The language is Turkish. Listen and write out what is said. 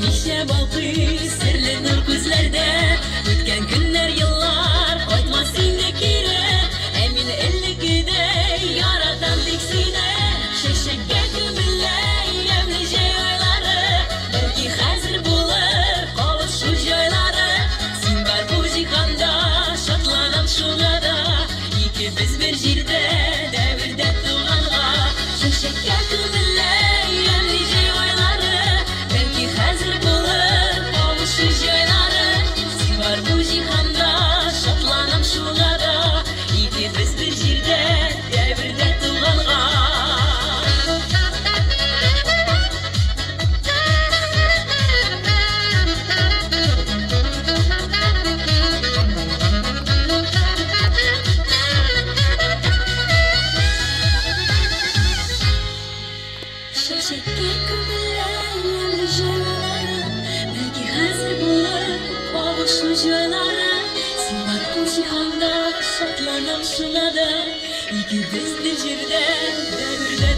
Neşe balkı sirli nur gözlerde, ötken günler yıllar koytmaz indekire. Emin ellikide yaradan diksine, şeşekke gümülle yemlice ayları. Belki hazır bulur kavuşu joyları. Sen var bu cihanda şatlanam şuna da, iyi ki biz bir jirde devirde tuğanğa. Şeşekke gümülle yemlice ayları. Belki hazır bulur kavuşu joyları. Sen var bu cihanda şatlanam şuna da, iyi ki biz bir jirde devirde tuğanğa. Şeşekke gümülle yemlice ayları. Belki hazır bulur kavuşu joyları. Sen var bu cihanda şatlanam şuna da, iyi ki biz bir jirde devirde